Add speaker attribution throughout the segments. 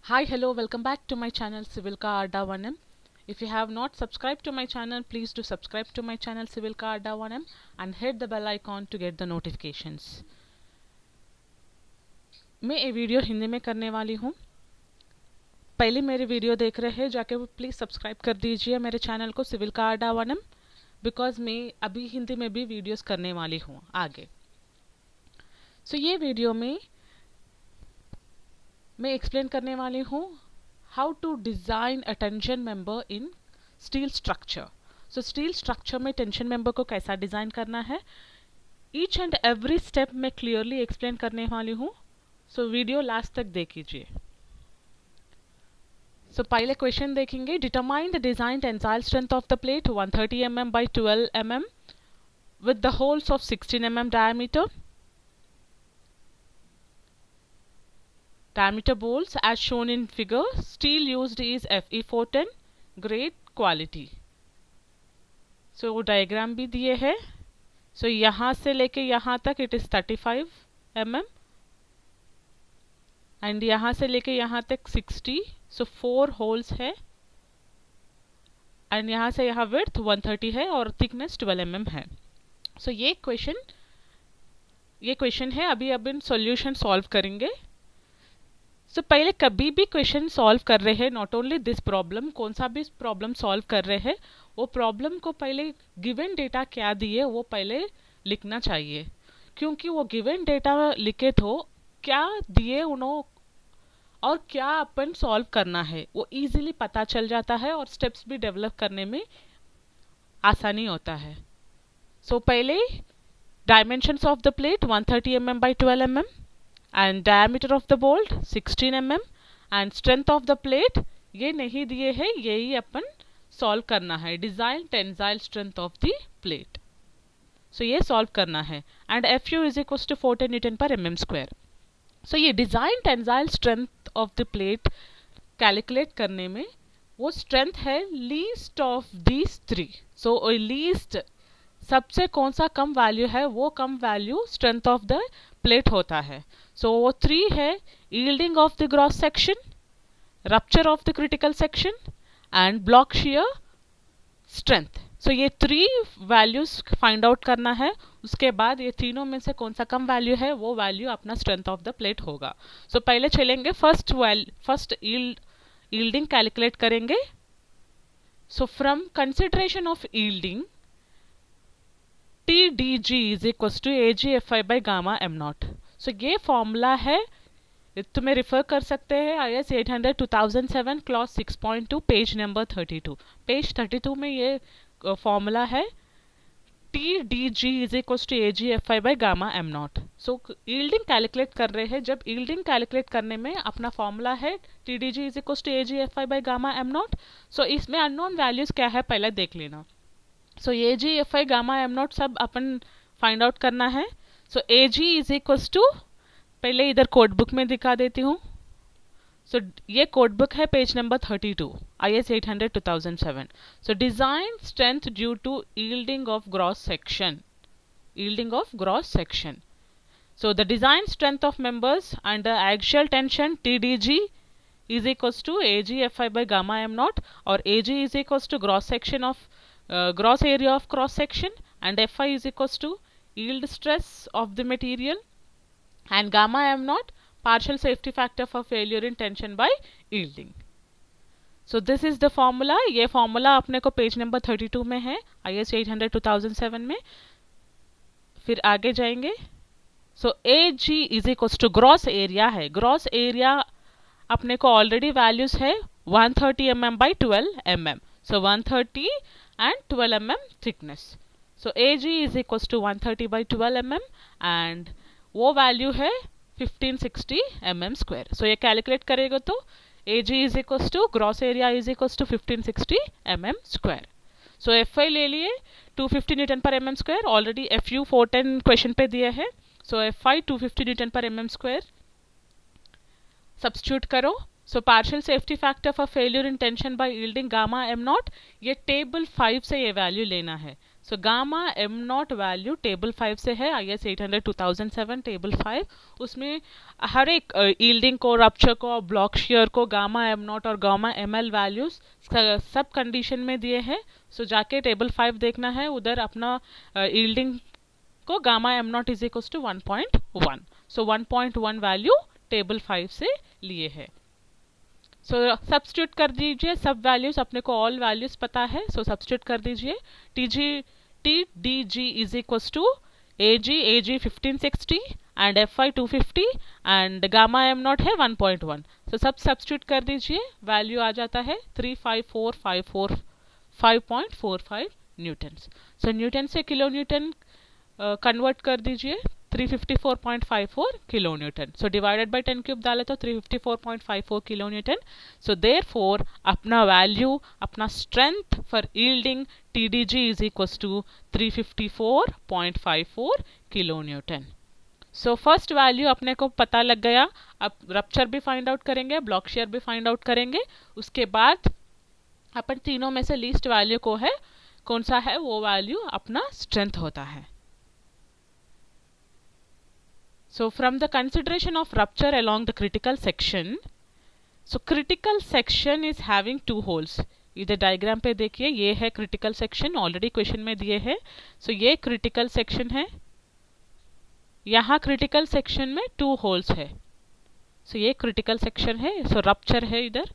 Speaker 1: Hi, hello, welcome back to my channel Civil Ka Adda 1M. If you have not subscribed to my channel, please do subscribe to my channel Civil Ka Adda 1M and hit the bell icon to get the notifications. मैं ये video Hindi में करने वाली हूँ. पहले मेरे video देख रहे हैं जाके प्लीज़ सब्सक्राइब कर दीजिए मेरे चैनल को सिविल का अड्डा 1M, बिकॉज मैं अभी हिंदी में भी वीडियोस करने वाली हूँ आगे. ये वीडियो में मैं एक्सप्लेन करने वाली हूँ how to design a tension member in steel structure. Steel structure में टेंशन मेंबर को कैसा डिज़ाइन करना है, ईच एंड एवरी स्टेप मैं क्लियरली एक्सप्लेन करने वाली हूँ. वीडियो लास्ट तक देखिए. पहले क्वेश्चन देखेंगे. Determine the design tensile strength of the plate 130 mm by 12 mm with the holes of 16 mm diameter. Diameter bolts as shown in figure. Steel used is Fe410 grade quality. Diagram भी दिए है. यहाँ से लेके यहाँ तक it is 35 mm and यहाँ से लेके यहाँ तक 60. 4 होल्स है एंड यहाँ से यहाँ विड्थ 130 है और थिकनेस 12 mm है. ये क्वेश्चन है. अभी अब सॉल्यूशन सॉल्व करेंगे. पहले कभी भी क्वेश्चन सॉल्व कर रहे हैं, नॉट ओनली दिस प्रॉब्लम, कौन सा भी प्रॉब्लम सॉल्व कर रहे हैं, वो प्रॉब्लम को पहले गिवन डेटा क्या दिए वो पहले लिखना चाहिए. क्योंकि वो गिवन डेटा लिखे तो क्या दिए उन्होंने और क्या अपन सॉल्व करना है वो इजीली पता चल जाता है और स्टेप्स भी डेवलप करने में आसानी होता है. पहले dimensions of the plate 130 mm by 12 mm and diameter of the bolt 16 mm and strength of the plate ये नहीं दिए हैं, यही अपन सॉल्व करना है. Design tensile strength of the plate, ये सॉल्व करना है. And Fu is equal to 40 Newton per mm square. ये design tensile strength of the plate calculate करने में वो स्ट्रेंथ है लीस्ट ऑफ दीज 3. लीस्ट सबसे कौन सा कम वैल्यू है वो कम value strength of the plate होता है. वो 3 है yielding of the gross section, rupture of the critical section and block shear strength. ये 3 वैल्यूज फाइंड आउट करना है. उसके बाद ये तीनों में से कौन सा कम वैल्यू है वो वैल्यू अपना स्ट्रेंथ ऑफ द प्लेट होगा. पहले चलेंगे फर्स्ट यील्डिंग कैलकुलेट करेंगे. From consideration of yielding TDG is equals to AGFI by gamma m naught. ये फॉर्मूला है, तुम्हें रिफर कर सकते हैं IS 800 2007 clause 6.2 page number 32. Page 32 में ये फॉर्मूला है. TDG is equals to AGFI by gamma m naught. Yielding calculate कर रहे हैं. जब यील्डिंग कैलकुलेट करने में अपना फॉर्मूला है TDG is equals to AGFI by gamma m naught. इसमें अननोन वैल्यूज क्या है पहले देख लेना. AGFI गामा एम नॉट सब अपन फाइंड आउट करना है. AG इज इक्वल्स टू, पहले इधर कोड बुक में दिखा देती हूँ. ये कोड बुक है page number 32 IS 800 2007. Design strength due to yielding of gross section. The design strength of members under axial tension TDG is equals to AGFI by gamma m naught और AG is equals to gross section of gross area of cross section and Fi is equals to yield stress of the material and gamma m naught partial safety factor for failure in tension by yielding. This is the formula. ये formula अपने को page number 32 में है IS 800 2007 में. फिर आगे जाएंगे. AG is equals to gross area है. gross area अपने को ऑलरेडी वैल्यूज है 130 mm by 12 mm. 130 and 12 mm thickness. AG is equals to 130 by 12 mm and वो वैल्यू है 1560 mm square. ये कैलकुलेट करेगा तो AG is equals to gross area is equals to 1560 mm square. FI ले लिए 250 Newton per mm square. Already FU 410 question पे दिया है. FI 250 Newton per mm square. Substitute करो. Partial safety factor for failure in tension by yielding gamma m naught, ये table 5 से ये वैल्यू लेना है. So gamma M naught value table 5 से है, IS 800-2007 टेबल 5। उसमें हर एक यील्डिंग को, रप्चर को, ब्लॉक शेयर को गामा एम नॉट और गामा एम एल वैल्यूज सब कंडीशन में दिए हैं। सो जाके टेबल 5 देखना है, उधर अपना यील्डिंग को gamma M naught is equal to 1.1। So 1.1 value table 5 से लिए है। सो सब्स्टिट्यूट कर दीजिए सब वैल्यूज, अपने को ऑल वैल्यूज पता है। सो सब्स्टिट्यूट कर दीजिए, T D G is equal to A G 1560 and FI 250 and gamma M naught है 1.1। सो सब सब्स्टिट्यूट कर दीजिए, वैल्यू आ जाता है 354,545 न्यूटन। सो न्यूटन से किलो न्यूटन कन्वर्ट कर दीजिए, 354.54 kilo newton. So divided by 10 cube डाले तो 354.54 किलो न्यूटन। सो देयरफॉर अपना वैल्यू, अपना strength for yielding TDG is equal to 354.54 kilo newton. So first value अपने को पता लग गया। अब रप्चर भी फाइंड आउट करेंगे, ब्लॉक शेयर भी फाइंड आउट करेंगे। उसके बाद अपन तीनों में से लीस्ट वैल्यू को है कौन सा है, वो वैल्यू अपना स्ट्रेंथ होता है। So from the consideration of rupture along the critical section, so critical section is having two holes। इधर डायग्राम पे देखिए, ये है क्रिटिकल सेक्शन, ऑलरेडी क्वेश्चन में दिए है। सो ये क्रिटिकल सेक्शन है, यहाँ क्रिटिकल सेक्शन में 2 होल्स है। सो ये क्रिटिकल सेक्शन है, सो रप्चर है इधर।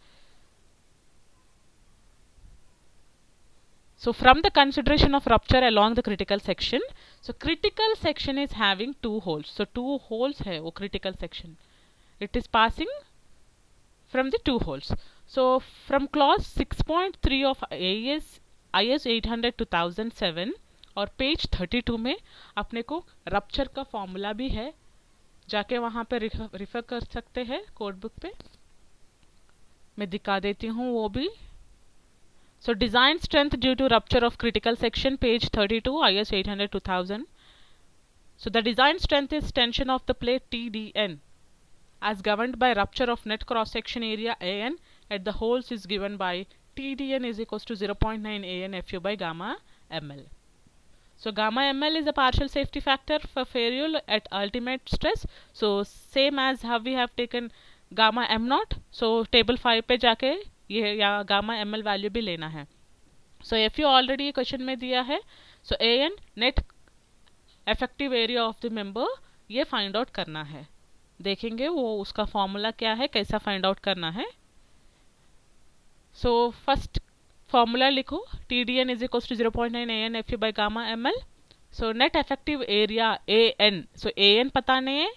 Speaker 1: So from the consideration of rupture along the critical section, so critical section is having 2 holes। So 2 holes है वो critical section, it is passing from the 2 holes। So from clause 6.3 of IS 800-2007 और page 32 में अपने को rupture का formula भी है, जाके वहाँ पे रिफर कर सकते हैं कोड बुक पे, मैं दिखा देती हूँ वो भी। So design strength due to rupture of critical section, page 32, IS 800-2000। So the design strength is tension of the plate TDN as governed by rupture of net cross section area AN at the holes is given by TDN is equals to 0.9 AN FU by gamma ml। So gamma ml is a partial safety factor for failure at ultimate stress। So same as how we have taken gamma m naught। So table 5 पे जाके ये या gamma ml value भी लेना है। सो FU already question में दिया है। सो AN net effective area of the member, ये फाइंड आउट करना है। देखेंगे वो उसका फॉर्मूला क्या है, कैसा फाइंड आउट करना है। सो फर्स्ट फॉर्मूला लिखो, TDN is equal to 0.9 AN FU by gamma ml। So net effective area AN, so AN पता नहीं है,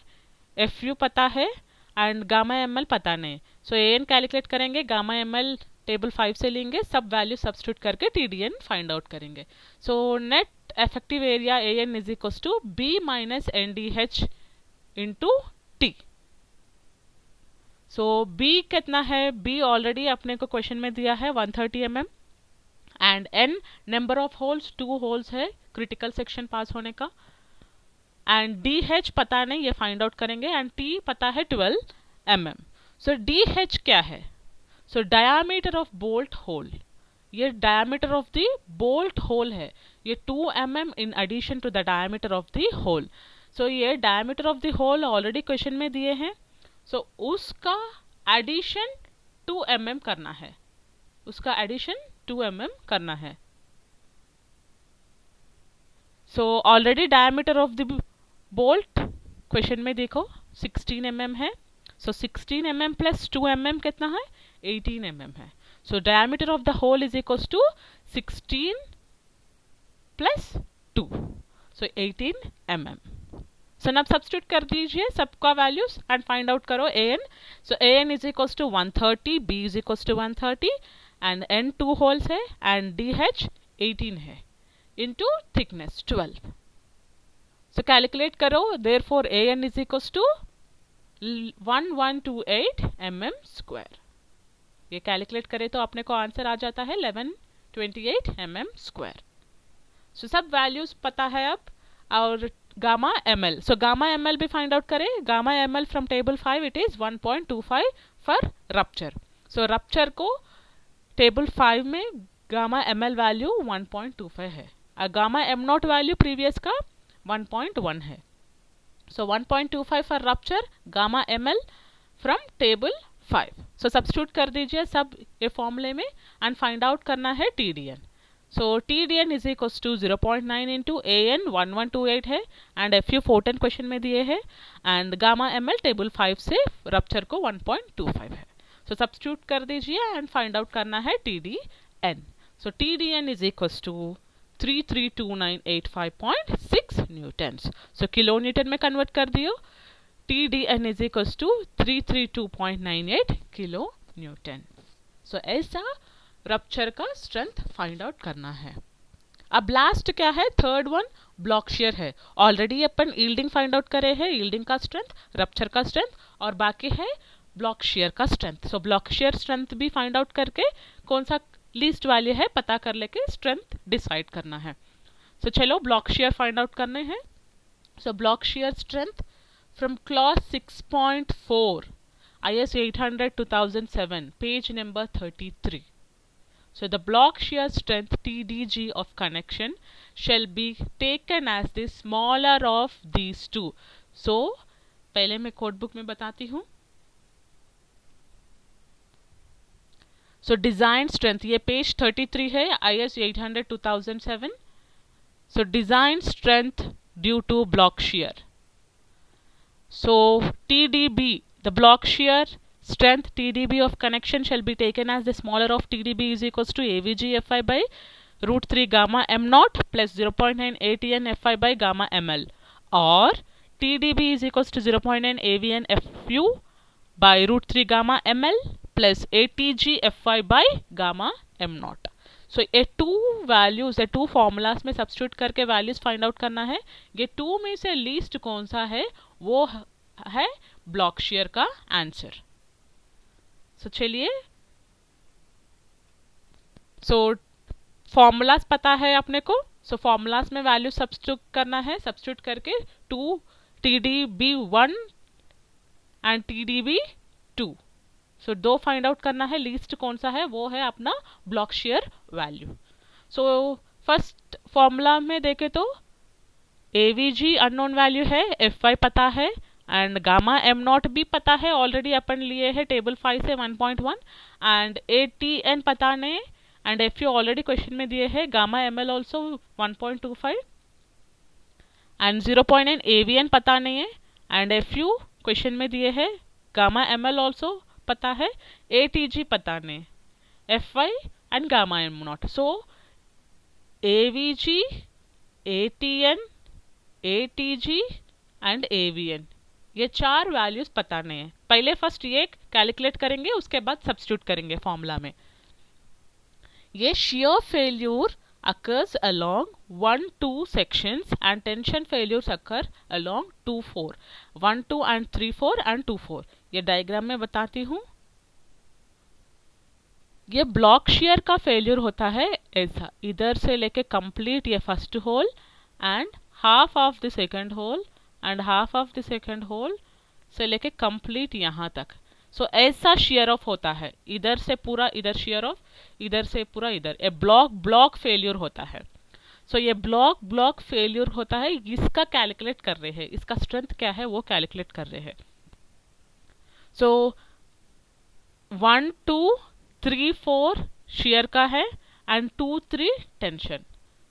Speaker 1: FU पता है एंड गामा ml पता नहीं। सो AN कैलकुलेट करेंगे, गामा ml टेबल 5 से लेंगे, सब वैल्यू सब्स्टिट्यूट करके TDN फाइंड आउट करेंगे। So net effective area AN is equal to B minus NDH into T। So B कितना है, B ऑलरेडी अपने को क्वेश्चन में दिया है 130 mm and N number of holes, 2 holes है क्रिटिकल सेक्शन पास होने का एंड DH पता नहीं, ये फाइंड आउट करेंगे एंड T पता है 12 mm। सो DH क्या है, so diameter of bolt hole, ये diameter of the bolt hole है, ये 2 mm in addition to the diameter of the hole. So ये diameter of the hole already question में दिए हैं। सो उसका एडिशन 2 mm करना है, उसका एडिशन 2 mm करना है। So already diameter of the bolt question में देखो 16 mm है। सो 16 mm प्लस 2 mm कितना है, 18 mm है। So diameter of the hole is equal to 16 plus 2, so 18 mm। So अब सब्स्टिट्यूट कर दीजिए सबका वैल्यूज एंड फाइंड आउट करो AN। So AN is equal to 130, B is equal to 130 and N 2 holes है and DH 18 है into thickness 12। So calculate करो, therefore AN is equal to 1128 mm square. ये calculate करें तो अपने को answer आ जाता है 1128 mm स्क्वायर। सो सब वैल्यूज पता है अब, और gamma ml, so gamma ml भी फाइंड आउट करें। Gamma ml from table 5 it is 1.25 for rupture. So rupture को टेबल 5 में गामा ml वैल्यू 1.25 है। Gamma M naught value previous का 1.1 है. So 1.25 for rupture gamma ml from table 5. So substitute कर दीजिए सब ये फॉर्मूले में and find out करना है TDN. So TDN is equals to 0.9 into AN 1128 है and FU 410 क्वेश्चन में दिए है and gamma ml टेबल 5 से रप्चर को 1.25 है. So substitute कर दीजिए and find out करना है TDN. So TDN is equals to 332985.6 newtons. So kilo newton में कन्वर्ट कर दियो. TDN is equals to 332.98 kilo newton. So ऐसा रप्चर का स्ट्रेंथ फाइंड आउट करना है. अब लास्ट क्या है, थर्ड वन ब्लॉक शेयर है. ऑलरेडी अपन यील्डिंग फाइंड आउट करे हैं, यील्डिंग का स्ट्रेंथ, रप्चर का स्ट्रेंथ और बाकी है ब्लॉक शेयर का स्ट्रेंथ. सो ब्लॉक शेयर स्ट्रेंथ भी फाइंड आउट करके कौन सा लीस्ट वैल्यू है पता कर लेके स्ट्रेंथ डिसाइड करना है. सो चलो ब्लॉक शेयर फाइंड आउट करने हैं. So block shear strength from clause 6.4 IS 800 2007 page number 33. So the block shear strength TDG of connection shall be taken as the smaller of these two. So पहले मैं code book में बताती हूँ. So design strength ये page 33 है IS 800 2007. So design strength due to block shear. So TDB, the block shear strength TDB of connection shall be taken as the smaller of TDB is equals to AVG FI by root 3 gamma m naught plus 0.9 ATN FI by gamma ml, or TDB is equals to 0.9 AVN FU by root 3 gamma ml plus ATG FI by gamma m naught. So ये to values है, to formulas में substitute करके values find out करना है. ये to में से least कौन सा है वो है ब्लॉक शेयर का आंसर. सो चलिए, सो फॉर्मूलाज पता है अपने को. सो फॉर्मूलाज में वैल्यू सब्स्टिट्यूट करना है. सब्स्टिट्यूट करके 2 TDB1 एंड TDB2. सो दो फाइंड आउट करना है. लीस्ट कौन सा है वो है अपना ब्लॉक शेयर वैल्यू. सो फर्स्ट फॉर्मूला में देखे तो AVG अननोन वैल्यू है, FY पता है एंड गामा एम नॉट भी पता है, ऑलरेडी अपन लिए है टेबल 5 से 1.1 एंड ATN पता नहीं एंड FU ऑलरेडी क्वेश्चन में दिए है, gamma ML also 1.25 and 0.9 AVN पता नहीं है एंड FU क्वेश्चन में दिए है, गामा ML ऑल्सो पता है, ATG पता नहीं, FY and gamma M not. So AVG, ATN, ATG and AVN ये चार वैल्यूज पता नहीं है. पहले फर्स्ट ये कैलकुलेट करेंगे, उसके बाद सब्स्टिट्यूट करेंगे फॉर्मूला में. ये shear failure occurs along 1-2 sections and tension failures occur along 2-4, 1-2 and 3-4 and 2-4. ये डायग्राम में बताती हूँ. ये ब्लॉक शेयर का फेल्यूर होता है ऐसा, इधर से लेके कंप्लीट ये first hole and half of the second hole and half of the second hole से लेके कंप्लीट यहाँ तक. सो ऐसा शेयर ऑफ होता है, इधर से पूरा इधर शेयर ऑफ, इधर से पूरा इधर. ये ब्लॉक फेल्यूर होता है. सो ये ब्लॉक फेल्यूर होता है, इसका कैलकुलेट कर रहे हैं, इसका स्ट्रेंथ क्या है वो कैलकुलेट कर रहे हैं. सो 1, 2, 3, 4 शेयर का है and 2, 3 tension.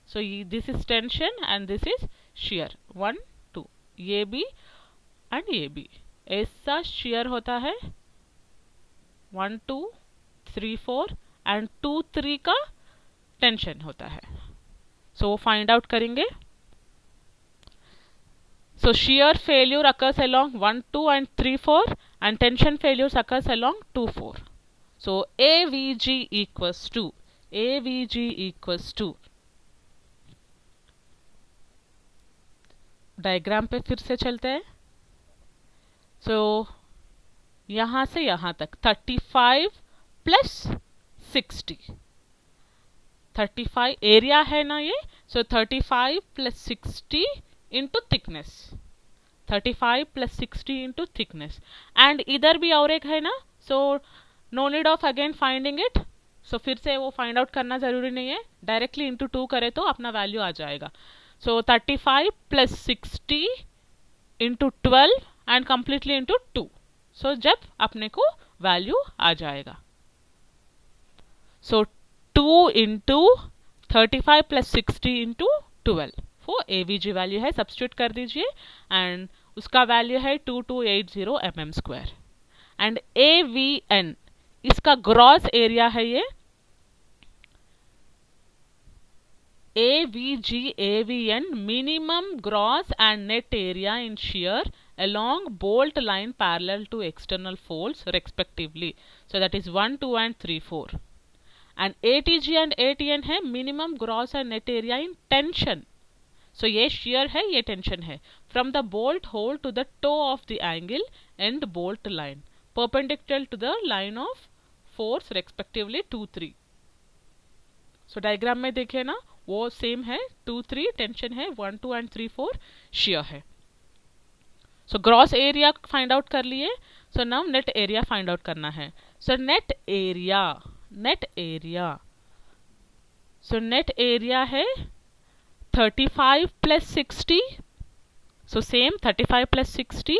Speaker 1: So this is tension and this is share. 1, 2 ये भी एंड ये भी ऐसा शेयर होता है. 1, 2, 3, 4 एंड 2, 3 का टेंशन होता है. सो वो फाइंड आउट करेंगे. सो shear failure occurs along 1, 2 and 3, 4 and tension failures occurs along 2, 4. So AVG equals to diagram पे फिर से चलते हैं. सो यहाँ से यहाँ तक 35 प्लस 60, 35 एरिया है ना ये. So 35 plus 60 into thickness, 35 plus 60 into thickness and इधर भी और एक है ना. So no need of again finding it. So फिर से वो फाइंड आउट करना ज़रूरी नहीं है, डायरेक्टली इंटू 2 करें तो अपना वैल्यू आ जाएगा. सो 35 plus 60 into 12 and completely into 2. सो जब अपने को वैल्यू आ जाएगा. सो 2 इंटू 35 प्लस 60 इंटू 12 वो AVG वैल्यू है, सब्स्टिट्यूट कर दीजिए एंड उसका वैल्यू है 2280 mm². एंड AVN इसका ग्रॉस एरिया है ये. AVG AVN minimum gross and net area in shear along bolt line parallel to external folds respectively. So that is 1, 2 and 3, 4. And ATG and ATN है minimum gross and net area in tension. So ये shear है, ये tension है. From the bolt hole to the toe of the angle and bolt line perpendicular to the line of force respectively 2, 3. So diagram में देखिए ना, वो same है. 2, 3 tension है, 1, 2 एंड 3, 4 shear है. So gross area find out कर लिए. So now net area find out करना है. सो नेट एरिया है 35 plus 60. So same 35 plus 60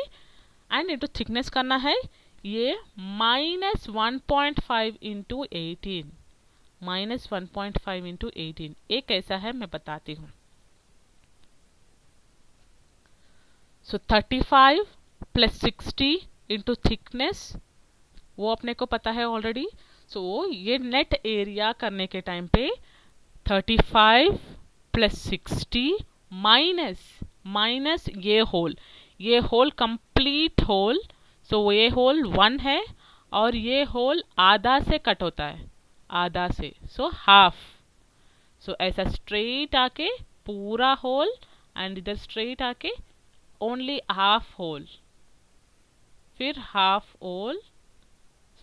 Speaker 1: and into thickness करना है ये -1.5 इंटू 18. -1.5 इंटू 18 ये कैसा है मैं बताती हूँ. सो 35 प्लस 60 इंटू थिकनेस वो अपने को पता है ऑलरेडी. सो ये नेट एरिया करने के टाइम पे 35 प्लस 60 माइनस ये होल कंप्लीट होल. सो ये होल 1 है और ये होल आधा से कट होता है, आधा से. So half. सो ऐसा स्ट्रेट आके पूरा होल एंड इधर स्ट्रेट आके ओनली हाफ होल, फिर हाफ होल.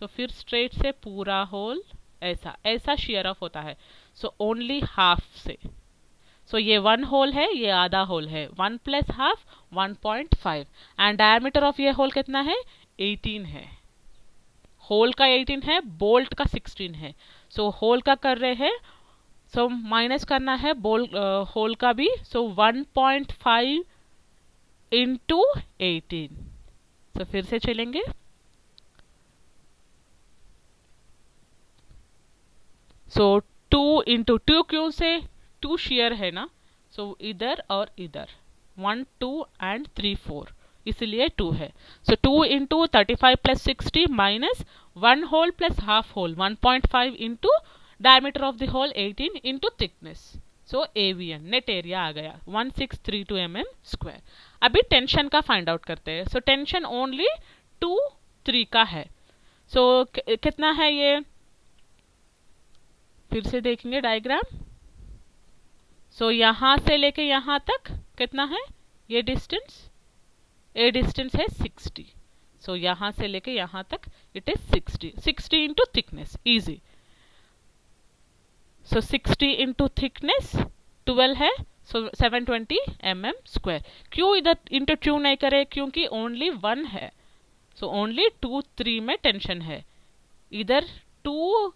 Speaker 1: सो फिर स्ट्रेट से पूरा होल. ऐसा shear ऑफ होता है. सो ओनली हाफ से. सो ये 1 होल है, ये आधा होल है. 1 plus half 1.5 and diameter of ये होल कितना है 18 है. होल का 18 है, बोल्ट का 16 है. सो होल का कर रहे हैं, सो माइनस करना है होल का भी. सो 1.5 इंटू 18. सो फिर से चलेंगे. सो 2 इंटू 2 क्यों से 2 shear है ना. सो इधर और इधर 1, 2 एंड 3, 4 इसलिए 2 है. So 2 into 35 plus 60 minus 1 hole plus half hole 1.5 into diameter of the hole 18 into thickness. So AVN net area आ गया 1632 mm². अभी टेंशन का फाइंड आउट करते हैं. सो टेंशन ओनली 2, 3 का है. सो कितना है ये फिर से देखेंगे डायग्राम. सो यहाँ से लेके यहाँ तक कितना है ये डिस्टेंस. ये डिस्टेंस है 60. सो यहाँ से लेके यहाँ तक it is 60 into thickness easy. So 60 into thickness 12 है. सो 720 mm². क्यों इधर इंटू 2 नहीं करे, क्योंकि ओनली 1 है. सो ओनली 2, 3 में टेंशन है. इधर 2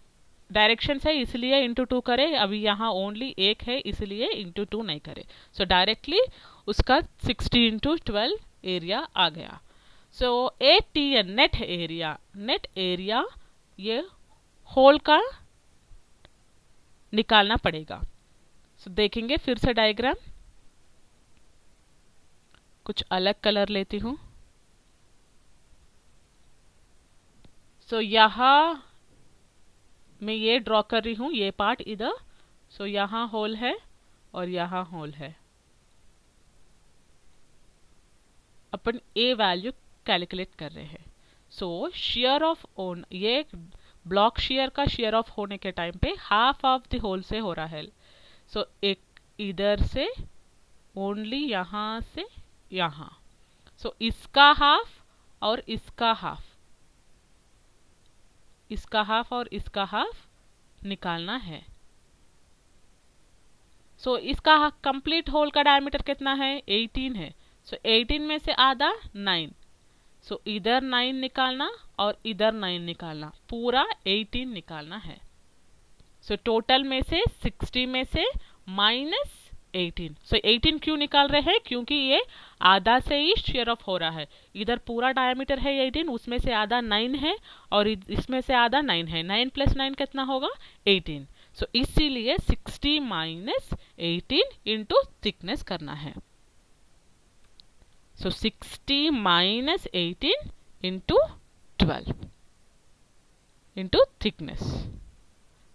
Speaker 1: डायरेक्शन है इसलिए इंटू 2 करे. अभी यहाँ ओनली 1 है इसलिए इंटू 2 नहीं करे. सो डायरेक्टली उसका 60 इंटू 12 एरिया आ गया. सो ATN नेट एरिया ये होल का निकालना पड़ेगा. सो देखेंगे फिर से डायग्राम. कुछ अलग कलर लेती हूँ. सो यहाँ मैं ये ड्रॉ कर रही हूँ ये पार्ट इधर. सो यहाँ होल है और यहाँ होल है. अपन ए वैल्यू कैलकुलेट कर रहे हैं. सो shear ऑफ ओन ये ब्लॉक shear का shear ऑफ होने के टाइम पे हाफ ऑफ द होल से हो रहा है. सो एक इधर से ओनली यहाँ से यहाँ. सो इसका हाफ और इसका हाफ और इसका हाफ निकालना है. सो इसका कंप्लीट होल का डायमीटर कितना है 18 है. सो 18 में से आधा 9. सो इधर 9 निकालना और इधर 9 निकालना, पूरा 18 निकालना है. सो टोटल में से 60 में से माइनस 18। सो 18 क्यों निकाल रहे हैं? क्योंकि ये आधा से ही शेयर ऑफ हो रहा है। इधर पूरा डायमीटर है 18, उसमें से आधा 9 है और इसमें से आधा 9 है। 9 + 9 कितना होगा? 18। सो इसीलिए 60 माइनस 18 इंटू थिकनेस करना है। सो 60 minus 18 into 12 into thickness.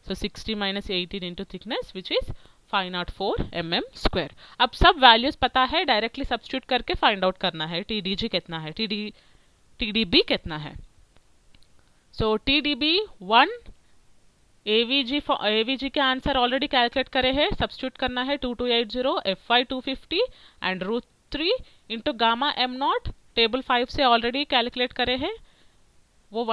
Speaker 1: So 60 minus 18 into thickness which is 504 mm square. अब सब वैल्यूज पता है, डायरेक्टली सब्स्टिट्यूट करके फाइंड आउट करना है। TDG कितना है, TDB कितना है। सो TDB 1, AVG के आंसर ऑलरेडी कैलकुलेट करे हैं। सब्स्टिट्यूट करना है 2280, FY 250 and √3 into gamma m0 table 5 से ऑलरेडी कैलकुलेट करे हैं, वो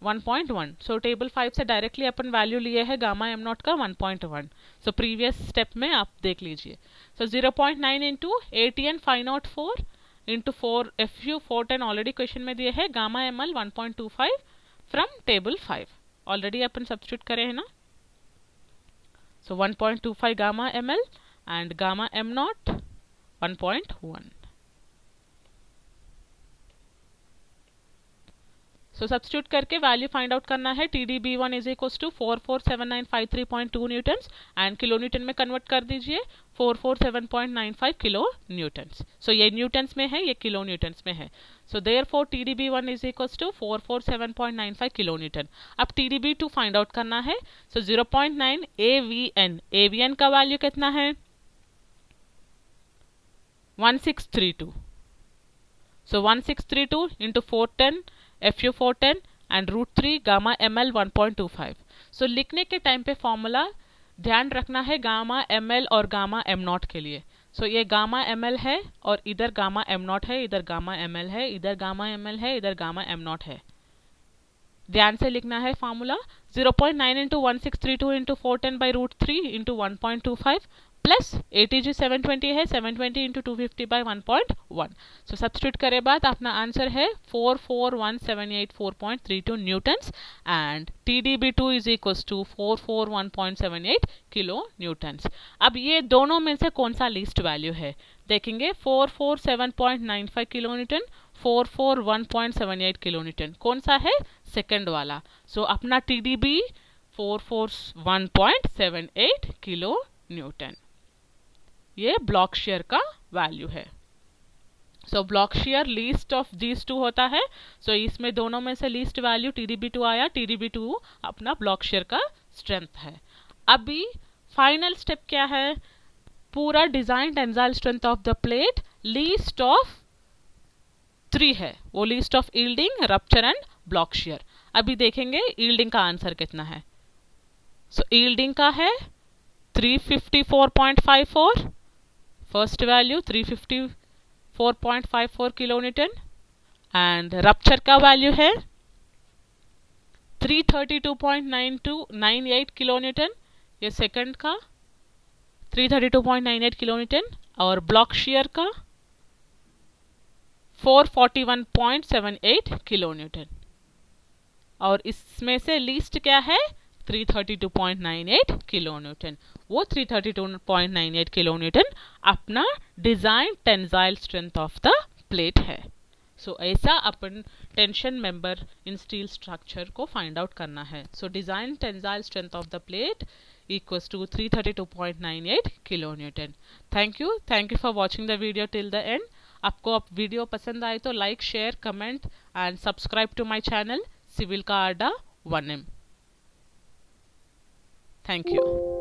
Speaker 1: 1.1। सो टेबल 5 से डायरेक्टली अपन वैल्यू लिए है गामा m0 का 1.1। सो प्रीवियस स्टेप में आप देख लीजिए। So 0.9 into ATN 504 into 4 FU 410 already question में दिए है। Gamma ml 1.25 from table 5 already अपन सब्स्टिट्यूट करे हैं ना। So 1.25 gamma ml and gamma m0 1.1। So substitute करके वैल्यू फाइंड आउट करना है। TDB1 is equals to 447953.2 newtons and kilo newton में कन्वर्ट कर दीजिए 447.95 किलो न्यूटन्स। सो ये न्यूटन्स में है, ये किलो न्यूटन्स में है। So therefore TDB1 is equals to 447.95 kilo newton. अब TDB2 फाइंड आउट करना है। सो 0.9 AVN का वैल्यू कितना है? 1632। सो 1632 into 410 FU 410 and √3 gamma ml 1.25। सो लिखने के टाइम पे फॉर्मूला ध्यान रखना है गामा ml और गामा m0 के लिए। सो ये गामा ml है और इधर गामा m0 है, इधर गामा ml है, इधर गामा ml है, इधर गामा m0 है। ध्यान से लिखना है formula. 0.9 into 1632 into 410 by √3 into 1.25 plus ATG 720 है, 720 इंटू 250 बाई 1.1। सो सब्स्टिट्यूट करे बाद अपना आंसर है 441,784.32 newtons and TDB2 is equals to 441.78 kilo newtons. अब ये दोनों में से कौन सा लीस्ट वैल्यू है देखेंगे। 447.95 किलो न्यूटन, 441.78 किलो न्यूटन, कौन सा है? सेकंड वाला। सो अपना TDB 441.78 किलो न्यूटन, ये ब्लॉक शेयर का वैल्यू है। So block shear least of these two होता है। सो इसमें दोनों में से लीस्ट वैल्यू TDB2 आया। TDB2 अपना ब्लॉक शेयर का स्ट्रेंथ है। अभी फाइनल स्टेप क्या है? पूरा design tensile strength of the plate least of 3 है, वो least of yielding, rupture and block share. अभी देखेंगे यील्डिंग का आंसर कितना है। सो यील्डिंग का है 354.54, first value 354.54 kilo Newton and rupture का वैल्यू है 332.98 किलो न्यूटन, ये सेकंड का 332.98 किलो न्यूटन और ब्लॉक शेयर का 441.78 किलो न्यूटन। और इसमें से लीस्ट क्या है? 332.98 किलो न्यूटन। वो 332.98 किलो न्यूटन अपना design tensile strength of the plate है। सो ऐसा अपन tension member in steel structure को फाइंड आउट करना है। So design tensile strength of the plate equals to 332.98 kilo newton. Thank you for watching the video till the end. आपको अब video पसंद आए तो like, share, comment and subscribe to my channel civil का अड्डा 1M। Thank you.